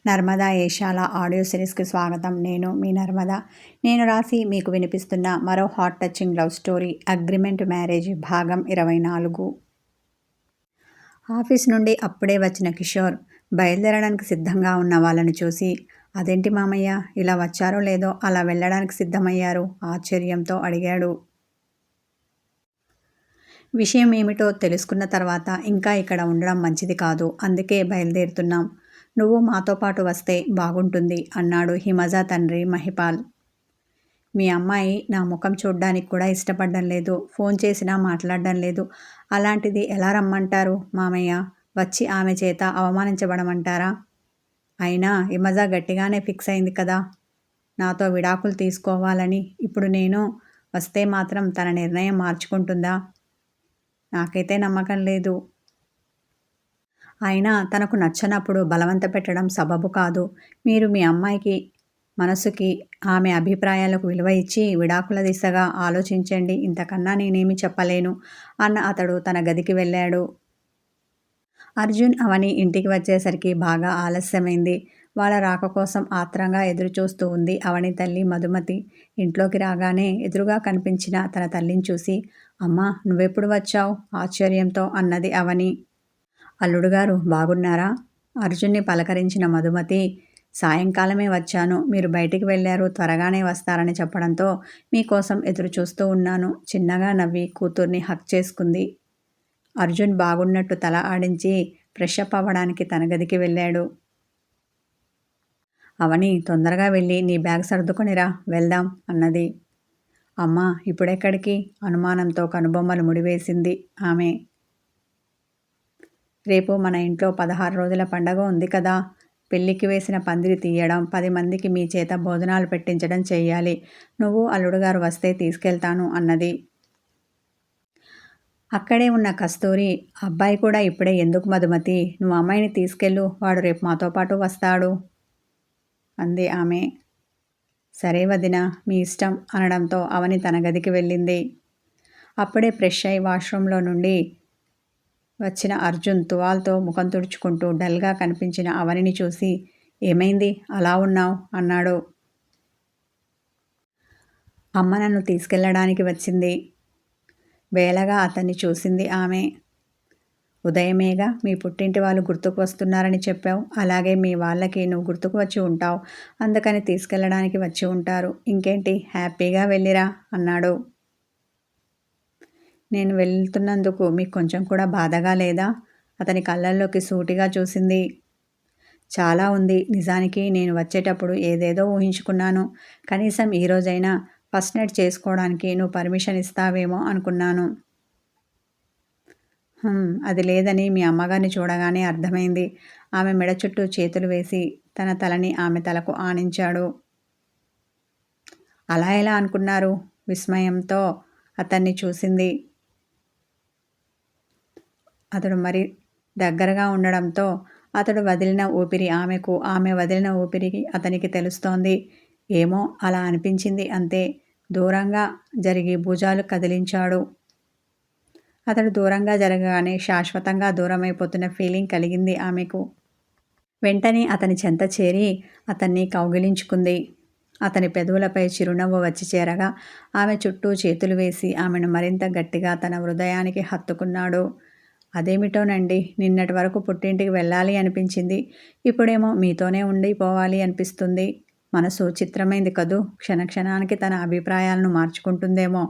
Narmada Eshala audio సిరీస్కి స్వాగతం. నేను మీ నర్మద. నేను రాసి మీకు వినిపిస్తున్న మరో hot touching love story agreement marriage భాగం 24. ఆఫీస్ నుండి అప్పుడే వచ్చిన కిషోర్ బయలుదేరడానికి సిద్ధంగా ఉన్న వాళ్ళని చూసి, అదేంటి మామయ్య, ఇలా వచ్చారో లేదో అలా వెళ్ళడానికి సిద్ధమయ్యారు? ఆశ్చర్యంతో అడిగాడు. విషయం ఏమిటో తెలుసుకున్న తర్వాత ఇంకా ఇక్కడ ఉండడం మంచిది కాదు, అందుకే బయలుదేరుతున్నాం. నువ్వు మాతో పాటు వస్తే బాగుంటుంది అన్నాడు హిమజ తండ్రి మహిపాల్. మీ అమ్మాయి నా ముఖం చూడ్డానికి కూడా ఇష్టపడడం లేదు, ఫోన్ చేసినా మాట్లాడడం లేదు. అలాంటిది ఎలా రమ్మంటారు మామయ్య? వచ్చి ఆమె చేత అవమానించబడమంటారా? అయినా హిమజ గట్టిగానే ఫిక్స్ అయింది కదా నాతో విడాకులు తీసుకోవాలని. ఇప్పుడు నేను వస్తే మాత్రం తన నిర్ణయం మార్చుకుంటుందా? నాకైతే నమ్మకం లేదు. అయినా తనకు నచ్చనప్పుడు బలవంత పెట్టడం సబబు కాదు. మీరు మీ అమ్మాయికి మనసుకి ఆమె అభిప్రాయాలకు విలువ ఇచ్చి విడాకుల దిశగా ఆలోచించండి. ఇంతకన్నా నేనేమి చెప్పలేను అన్న అతడు తన గదికి వెళ్ళాడు. అర్జున్ అవని ఇంటికి వచ్చేసరికి బాగా ఆలస్యమైంది. వాళ్ళ రాక కోసం ఆత్రంగా ఎదురుచూస్తూ ఉంది అవని తల్లి మధుమతి. ఇంట్లోకి రాగానే ఎదురుగా కనిపించిన తన తల్లిని చూసి, అమ్మా, నువ్వెప్పుడు వచ్చావు? ఆశ్చర్యంతో అన్నది అవని. అల్లుడుగారు బాగున్నారా? అర్జున్ని పలకరించిన మధుమతి, సాయంకాలమే వచ్చాను. మీరు బయటికి వెళ్ళారు, త్వరగానే వస్తారని చెప్పడంతో మీకోసం ఎదురు చూస్తూ ఉన్నాను. చిన్నగా నవ్వి కూతుర్ని హక్ చేసుకుంది. అర్జున్ బాగున్నట్టు తల ఆడించి ఫ్రెష్ అప్ అవ్వడానికి తన గదికి వెళ్ళాడు. అవని, తొందరగా వెళ్ళి నీ బ్యాగ్ సర్దుకొనిరా, వెళ్దాం అన్నది. అమ్మా, ఇప్పుడెక్కడికి? అనుమానంతో కనుబొమ్మలు ముడివేసింది ఆమె. రేపు మన ఇంట్లో 16 రోజుల పండగ ఉంది కదా. పెళ్ళికి వేసిన పందిరి తీయడం, 10 మందికి మీ చేత భోజనాలు పెట్టించడం చెయ్యాలి. నువ్వు అల్లుడుగారు వస్తే తీసుకెళ్తాను అన్నది. అక్కడే ఉన్న కస్తూరి, అబ్బాయి కూడా ఇప్పుడే ఎందుకు మధుమతి? నువ్వు అమ్మాయిని తీసుకెళ్ళు, వాడు రేపు మాతో పాటు వస్తాడు అంది ఆమె. సరే వదిన, మీ ఇష్టం అనడంతో అవని తన గదికి వెళ్ళింది. అప్పుడే ఫ్రెష్ అయి వాష్రూమ్లో నుండి వచ్చిన అర్జున్ తువాల్తో ముఖం తుడుచుకుంటూ డల్గా కనిపించిన అవనిని చూసి, ఏమైంది అలా ఉన్నావు అన్నాడు. అమ్మ నన్ను తీసుకెళ్ళడానికి వచ్చింది. వేలగా అతన్ని చూసింది ఆమె. ఉదయమేగా మీ పుట్టింటి వాళ్ళు గుర్తుకు వస్తున్నారని చెప్పావు. అలాగే మీ వాళ్ళకి నువ్వు గుర్తుకు వచ్చి ఉంటావు. అందుకని తీసుకెళ్ళడానికి వచ్చి ఉంటారు. ఇంకేంటి, హ్యాపీగా వెళ్ళిరా అన్నాడు. నేను వెళ్తున్నందుకు మీకు కొంచెం కూడా బాధగా లేదా? అతని కళ్ళల్లోకి సూటిగా చూసింది. చాలా ఉంది. నిజానికి నేను వచ్చేటప్పుడు ఏదేదో ఊహించుకున్నాను. కనీసం ఈరోజైనా ఫస్ట్ నైట్ చేసుకోవడానికి నువ్వు పర్మిషన్ ఇస్తావేమో అనుకున్నాను. అది లేదని మీ అమ్మగారిని చూడగానే అర్థమైంది. ఆమె మెడ చుట్టూ చేతులు వేసి తన తలని ఆమె తలకు ఆనించాడు. అలా ఎలా అనుకున్నారు? విస్మయంతో అతన్ని చూసింది. అతడు మరి దగ్గరగా ఉండడంతో అతడు వదిలిన ఊపిరి ఆమెకు, ఆమె వదిలిన ఊపిరికి అతనికి తెలుస్తోంది. ఏమో అలా అనిపించింది అంతే. దూరంగా జరిగి భుజాలు కదిలించాడు. అతడు దూరంగా జరగగానే శాశ్వతంగా దూరమైపోతున్న ఫీలింగ్ కలిగింది ఆమెకు. వెంటనే అతని చెంత చేరి అతన్ని కౌగిలించుకుంది. అతని పెదవులపై చిరునవ్వు వచ్చి చేరగా ఆమె చుట్టూ చేతులు వేసి ఆమెను మరింత గట్టిగా తన హృదయానికి హత్తుకున్నాడు. అదేమిటోనండి, నిన్నటి వరకు పుట్టింటికి వెళ్ళాలి అనిపించింది, ఇప్పుడేమో మీతోనే ఉండిపోవాలి అనిపిస్తుంది. మనసు చిత్రమైంది కదూ. క్షణక్షణానికి తన అభిప్రాయాలను మార్చుకుంటుందేమో.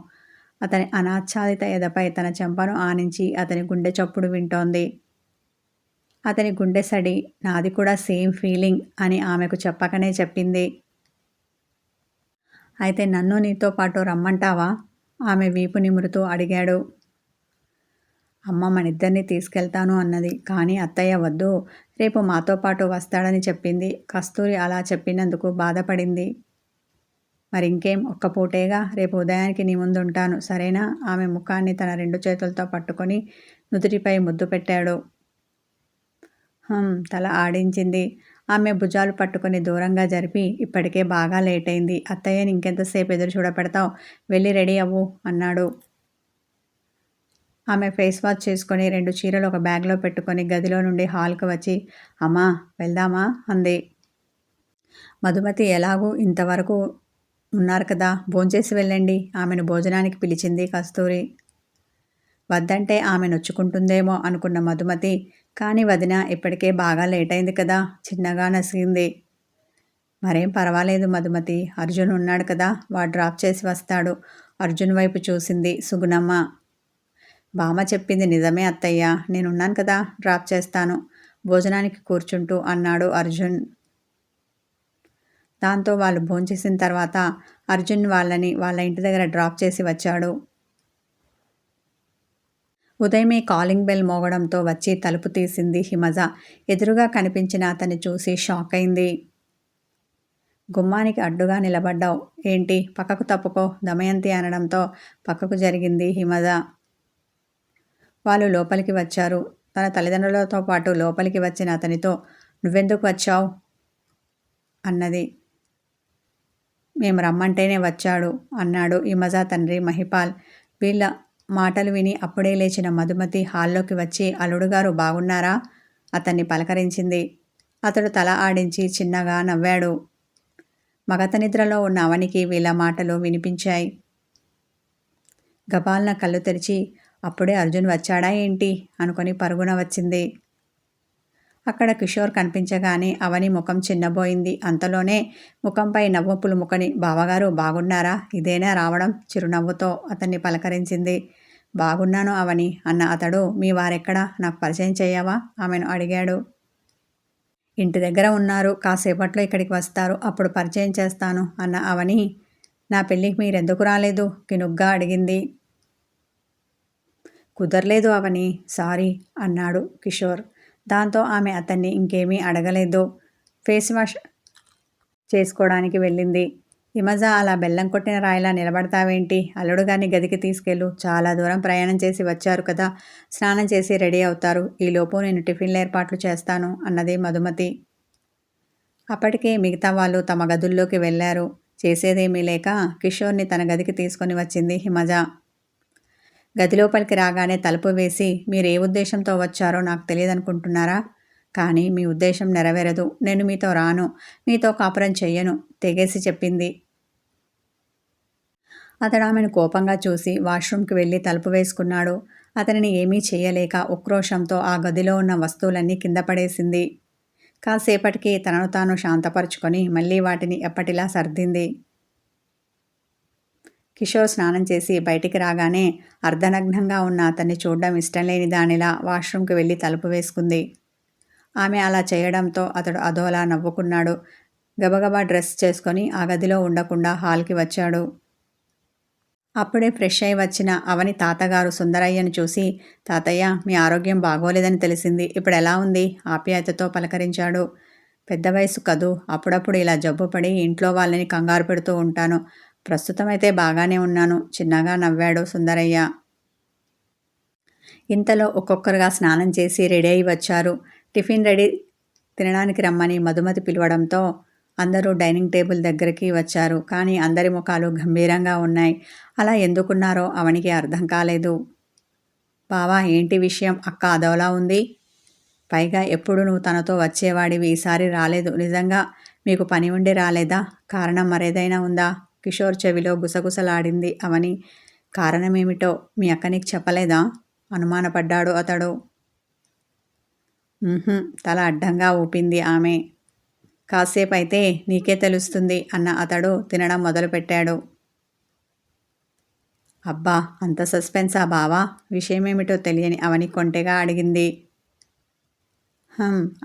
అతని అనాచ్ఛాదిత ఎదపై తన చెంపను ఆనించి అతని గుండె చప్పుడు వింటోంది. అతని గుండె సడి, నాది కూడా సేమ్ ఫీలింగ్ అని ఆమెకు చెప్పకనే చెప్పింది. అయితే నన్ను నీతో పాటు రమ్మంటావా? ఆమె వీపు నిమురుతూ అడిగాడు. అమ్మ మనిద్దరిని తీసుకెళ్తాను అన్నది, కానీ అత్తయ్య వద్దు, రేపు మాతో పాటు వస్తాడని చెప్పింది. కస్తూరి అలా చెప్పినందుకు బాధపడింది. మరింకేం, ఒక్క పూటేగా, రేపు ఉదయానికి నీ ముందుంటాను, సరేనా? ఆమె ముఖాన్ని తన 2 చేతులతో పట్టుకొని నుదుటిపై ముద్దు పెట్టాడు. తల ఆడించింది. ఆమె భుజాలు పట్టుకొని దూరంగా జరిపి, ఇప్పటికే బాగా లేట్ అయింది, అత్తయ్యని ఇంకెంతసేపు ఎదురు చూడపెడతావు, వెళ్ళి రెడీ అవ్వు అన్నాడు. ఆమె ఫేస్ వాష్ చేసుకొని 2 చీరలు ఒక బ్యాగ్లో పెట్టుకొని గదిలో నుండి హాల్కి వచ్చి, అమ్మా వెళ్దామా అంది. మధుమతి ఎలాగూ ఇంతవరకు ఉన్నారు కదా, భోంచేసి వెళ్ళండి, ఆమెను భోజనానికి పిలిచింది కస్తూరి. వద్దంటే ఆమె నొచ్చుకుంటుందేమో అనుకున్న మధుమతి, కానీ వదిన ఇప్పటికే బాగా లేట్ అయింది కదా, చిన్నగా నసిగింది. మరేం పర్వాలేదు మధుమతి, అర్జున్ ఉన్నాడు కదా, వాడు డ్రాప్ చేసి వస్తాడు. అర్జున్ వైపు చూసింది సుగుణమ్మ. బామ్మ చెప్పింది నిజమే అత్తయ్య, నేనున్నాను కదా, డ్రాప్ చేస్తాను, భోజనానికి కూర్చుంటూ అన్నాడు అర్జున్. దాంతో వాళ్ళు భోంచేసిన తర్వాత అర్జున్ వాళ్ళని వాళ్ళ ఇంటి దగ్గర డ్రాప్ చేసి వచ్చాడు. ఉదయమే కాలింగ్ బెల్ మోగడంతో వచ్చి తలుపు తీసింది హిమజ. ఎదురుగా కనిపించిన అతన్ని చూసి షాక్ అయింది. గుమ్మానికి అడ్డుగా నిలబడ్డావు ఏంటి, పక్కకు తప్పుకో, దమయంతి అనడంతో పక్కకు జరిగింది హిమజ. వాళ్ళు లోపలికి వచ్చారు. తన తల్లిదండ్రులతో పాటు లోపలికి వచ్చిన అతనితో, నువ్వెందుకు వచ్చావు అన్నది. మేము రమ్మంటేనే వచ్చాడు అన్నాడు హిమజ తండ్రి మహిపాల్. వీళ్ళ మాటలు విని అప్పుడే లేచిన మధుమతి హాల్లోకి వచ్చి, అల్లుడుగారు బాగున్నారా అతన్ని పలకరించింది. అతడు తల ఆడించి చిన్నగా నవ్వాడు. మగత నిద్రలో ఉన్న అవనికి వీళ్ళ మాటలు వినిపించాయి. గబాల్న కళ్ళు తెరిచి, అప్పుడే అర్జున్ వచ్చాడా ఏంటి అనుకొని పరుగున వచ్చింది. అక్కడ కిషోర్ కనిపించగానే అవని ముఖం చిన్నబోయింది. అంతలోనే ముఖంపై నవ్వు పులుముకొని, బావగారు బాగున్నారా, ఇదేనా రావడం, చిరునవ్వుతో అతన్ని పలకరించింది. బాగున్నాను అవని అన్న అతడు, మీ వారెక్కడా, నాకు పరిచయం చేయవా ఆమెను అడిగాడు. ఇంటి దగ్గర ఉన్నారు, కాసేపట్లో ఇక్కడికి వస్తారు, అప్పుడు పరిచయం చేస్తాను అన్న అవని. నా పెళ్ళికి మీరెందుకు రాలేదు కినుగ్గా అడిగింది. కుదరలేదు అవని, సారీ అన్నాడు కిషోర్. దాంతో ఆమె అతన్ని ఇంకేమీ అడగలేదు. ఫేస్ వాష్ చేసుకోవడానికి వెళ్ళింది. హిమజ అలా బెల్లం కొట్టిన రాయిలా నిలబడతావేంటి, అల్లుడు గారిని గదికి తీసుకెళ్ళు, చాలా దూరం ప్రయాణం చేసి వచ్చారు కదా, స్నానం చేసి రెడీ అవుతారు, ఈలోపు నేను టిఫిన్ల ఏర్పాట్లు చేస్తాను అన్నది మధుమతి. అప్పటికే మిగతా వాళ్ళు తమ గదుల్లోకి వెళ్ళారు. చేసేదేమీ లేక కిషోర్ని తన గదికి తీసుకొని వచ్చింది హిమజ. గదిలోపలికి రాగానే తలుపు వేసి, మీరు ఏ ఉద్దేశంతో వచ్చారో నాకు తెలియదనుకుంటున్నారా, కానీ మీ ఉద్దేశం నెరవేరదు, నేను మీతో రాను, మీతో కాపురం చెయ్యను తెగేసి చెప్పింది. అతడు ఆమెను కోపంగా చూసి వాష్రూమ్కి వెళ్ళి తలుపు వేసుకున్నాడు. అతనిని ఏమీ చేయలేక ఉక్రోషంతో ఆ గదిలో ఉన్న వస్తువులన్నీ కింద పడేసింది. కాసేపటికి తనను తాను శాంతపరుచుకొని మళ్ళీ వాటిని ఎప్పటిలా సర్దింది. కిషోర్ స్నానం చేసి బయటికి రాగానే అర్ధనగ్నంగా ఉన్న అతన్ని చూడడం ఇష్టం లేని దానిలా వాష్రూమ్కి వెళ్ళి తలుపు వేసుకుంది. ఆమె అలా చేయడంతో అతడు అదోలా నవ్వుకున్నాడు. గబగబా డ్రెస్ చేసుకొని ఆ గదిలో ఉండకుండా హాల్కి వచ్చాడు. అప్పుడే ఫ్రెష్ అయి వచ్చిన అవని తాతగారు సుందరయ్యను చూసి, తాతయ్య మీ ఆరోగ్యం బాగోలేదని తెలిసింది, ఇప్పుడు ఎలా ఉంది ఆప్యాయతతో పలకరించాడు. పెద్ద వయసు కదూ, అప్పుడప్పుడు ఇలా జబ్బుపడి ఇంట్లో వాళ్ళని కంగారు పెడుతూ ఉంటాను, ప్రస్తుతమైతే బాగానే ఉన్నాను చిన్నగా నవ్వాడు సుందరయ్య. ఇంతలో ఒక్కొక్కరుగా స్నానం చేసి రెడీ అయి వచ్చారు. టిఫిన్ రెడీ, తినడానికి రమ్మని మధుమతి పిలవడంతో అందరూ డైనింగ్ టేబుల్ దగ్గరికి వచ్చారు. కానీ అందరి ముఖాలు గంభీరంగా ఉన్నాయి. అలా ఎందుకున్నారో అవనికి అర్థం కాలేదు. బావా ఏంటి విషయం, అక్క అదోలా ఉంది, పైగా ఎప్పుడు నువ్వు తనతో వచ్చేవాడివి, ఈసారి రాలేదు, నిజంగా మీకు పని ఉండి రాలేదా, కారణం మరేదైనా ఉందా కిషోర్ చెవిలో గుసగుసలాడింది అవని. కారణమేమిటో మీ అక్క నీకు చెప్పలేదా అనుమానపడ్డాడు అతడు. తల అడ్డంగా ఊపింది ఆమె. కాసేపైతే నీకే తెలుస్తుంది అన్న అతడు తినడం మొదలుపెట్టాడు. అబ్బా అంత సస్పెన్సా బావా, విషయమేమిటో తెలియని అవని కొంటెగా అడిగింది.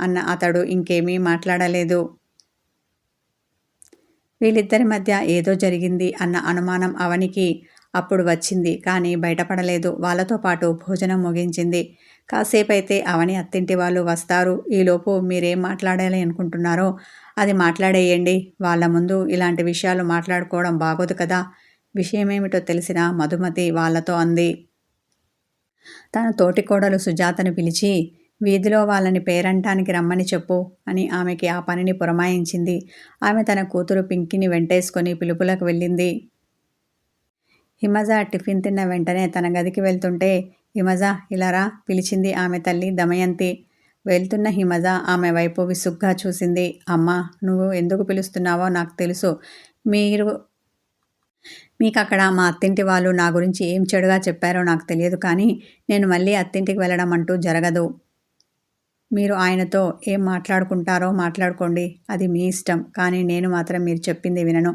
అన్న అతడు ఇంకేమీ మాట్లాడలేదు. వీళ్ళిద్దరి మధ్య ఏదో జరిగింది అన్న అనుమానం అవనికి అప్పుడు వచ్చింది, కానీ బయటపడలేదు. వాళ్ళతో పాటు భోజనం ముగించింది. కాసేపైతే అవని అత్తింటి వాళ్ళు వస్తారు, ఈలోపు మీరేం మాట్లాడాలి అనుకుంటున్నారో అది మాట్లాడేయండి, వాళ్ళ ముందు ఇలాంటి విషయాలు మాట్లాడుకోవడం బాగోదు కదా, విషయమేమిటో తెలిసిన మధుమతి వాళ్ళతో అంది. తన తోటికోడలు సుజాతను పిలిచి, వీధిలో వాళ్ళని పేరంటానికి రమ్మని చెప్పు అని ఆమెకి ఆ పనిని పురమాయించింది. ఆమె తన కూతురు పింకిని వెంటేసుకొని పిలుపులకు వెళ్ళింది. హిమజ టిఫిన్ తిన్న వెంటనే తన గదికి వెళ్తుంటే, హిమజ ఇలారా పిలిచింది ఆమె తల్లి దమయంతి. వెళ్తున్న హిమజ ఆమె వైపు విసుగ్గా చూసింది. అమ్మా, నువ్వు ఎందుకు పిలుస్తున్నావో నాకు తెలుసు. మీరు మీకక్కడ మా అత్తింటి వాళ్ళు నా గురించి ఏం చెడుగా చెప్పారో నాకు తెలియదు, కానీ నేను మళ్ళీ అత్తింటికి వెళ్ళడం అంటూ జరగదు. మీరు ఆయనతో ఏం మాట్లాడుకుంటారో మాట్లాడుకోండి, అది మీ ఇష్టం. కానీ నేను మాత్రం మీరు చెప్పింది వినను.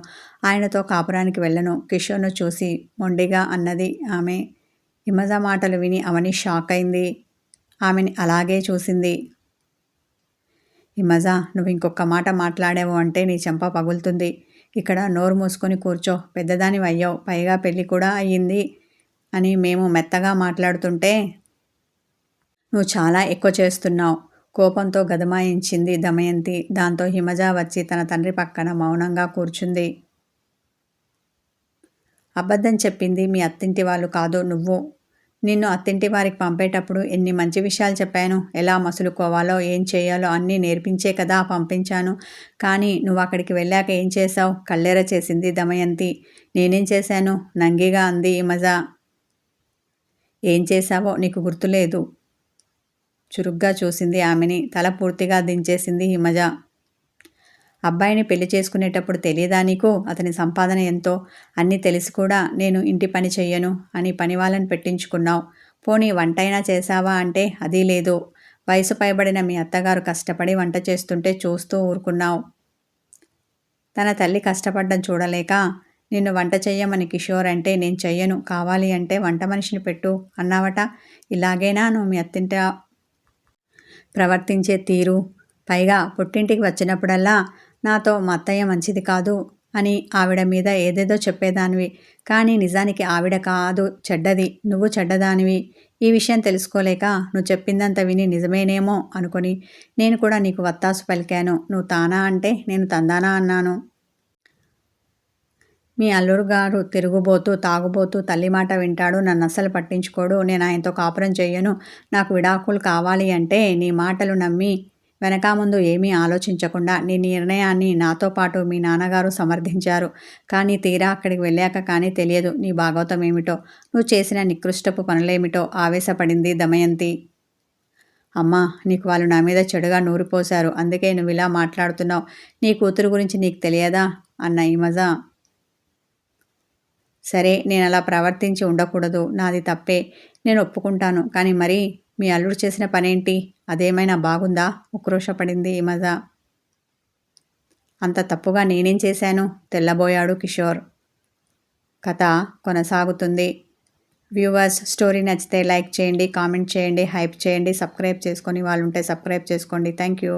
ఆయనతో కాపురానికి వెళ్ళను. కిషోర్ను చూసి మొండిగా అన్నది ఆమె. హిమజ మాటలు విని అవని షాక్ అయింది. ఆమెని అలాగే చూసింది. హిమజ, నువ్వు ఇంకొక మాట మాట్లాడావు అంటే నీ చెంప పగులుతుంది. ఇక్కడ నోరు మూసుకొని కూర్చో. పెద్దదానివి అయ్యావు, పైగా పెళ్ళి కూడా అయ్యింది అని మేము మెత్తగా మాట్లాడుతుంటే నువ్వు చాలా ఎక్కువ చేస్తున్నావు. కోపంతో గదమాయించింది దమయంతి. దాంతో హిమజ వచ్చి తన తండ్రి పక్కన మౌనంగా కూర్చుంది. అబద్ధం చెప్పింది మీ అత్తింటి వాళ్ళు కాదు, నువ్వు. నిన్ను అత్తింటి వారికి పంపేటప్పుడు ఎన్ని మంచి విషయాలు చెప్పాను. ఎలా మసులుకోవాలో, ఏం చేయాలో అన్నీ నేర్పించే కదా పంపించాను. కానీ నువ్వు అక్కడికి వెళ్ళాక ఏం చేశావు? కళ్ళెర చేసింది దమయంతి. నేనేం చేశాను? నంగిగా అంది హిమజ. ఏం చేశావో నీకు గుర్తులేదు. చురుగ్గా చూసింది ఆమెని. తల పూర్తిగా దించేసింది హిమజ. అబ్బాయిని పెళ్లి చేసుకునేటప్పుడు తెలియదా నీకు అతని సంపాదన ఎంతో? అన్నీ తెలిసి కూడా నేను ఇంటి పని చెయ్యను అని పనివాళ్ళని పెట్టించుకున్నావు. పోనీ వంటైనా చేశావా అంటే అదీ లేదు. వయసు పైబడిన మీ అత్తగారు కష్టపడి వంట చేస్తుంటే చూస్తూ ఊరుకున్నావు. తన తల్లి కష్టపడ్డం చూడలేక నిన్ను వంట చెయ్యమని కిషోర్ అంటే నేను చెయ్యను, కావాలి అంటే వంట మనిషిని పెట్టు అన్నావట. ఇలాగేనా నువ్వు మీ అత్తింట ప్రవర్తించే తీరు? పైగా పుట్టింటికి వచ్చినప్పుడల్లా నాతో మా అత్తయ్య మంచిది కాదు అని ఆవిడ మీద ఏదేదో చెప్పేదానివి. కానీ నిజానికి ఆవిడ కాదు చెడ్డది, నువ్వు చెడ్డదానివి. ఈ విషయం తెలుసుకోలేక నువ్వు చెప్పిందంత విని నిజమేనేమో అనుకొని నేను కూడా నీకు వత్తాసు పలికాను. నువ్వు తానా అంటే నేను తందానా అన్నాను. మీ అల్లుడు గారు తిరుగుబోతూ తాగుబోతూ తల్లి మాట వింటాడు, నన్ను అస్సలు పట్టించుకోడు, నేను ఆయనతో కాపురం చెయ్యను, నాకు విడాకులు కావాలి అంటే నీ మాటలు నమ్మి వెనక ముందు ఏమీ ఆలోచించకుండా నీ నిర్ణయాన్ని నాతో పాటు మీ నాన్నగారు సమర్థించారు. కానీ తీరా అక్కడికి వెళ్ళాక కానీ తెలియదు నీ భాగవతం ఏమిటో, నువ్వు చేసిన నికృష్టపు పనులేమిటో ఆవేశపడింది దమయంతి. అమ్మా, నీకు వాళ్ళు నా మీద చెడుగా నూరిపోశారు, అందుకే నువ్వు ఇలా మాట్లాడుతున్నావు. నీ కూతురు గురించి నీకు తెలియదా అన్న హిమజ. సరే, నేను అలా ప్రవర్తించి ఉండకూడదు, నాది తప్పే, నేను ఒప్పుకుంటాను. కానీ మరి మీ అల్లుడు చేసిన పనేంటి? అదేమైనా బాగుందా? ఉక్రోషపడింది హిమజ. అంత తప్పుగా నేనేం చేశాను? తెల్లబోయాడు కిషోర్. కథ కొనసాగుతుంది. వ్యూవర్స్, స్టోరీ నచ్చితే లైక్ చేయండి, కామెంట్ చేయండి, హైప్ చేయండి, సబ్స్క్రైబ్ చేసుకొని వాళ్ళు ఉంటే సబ్స్క్రైబ్ చేసుకోండి. Thank you.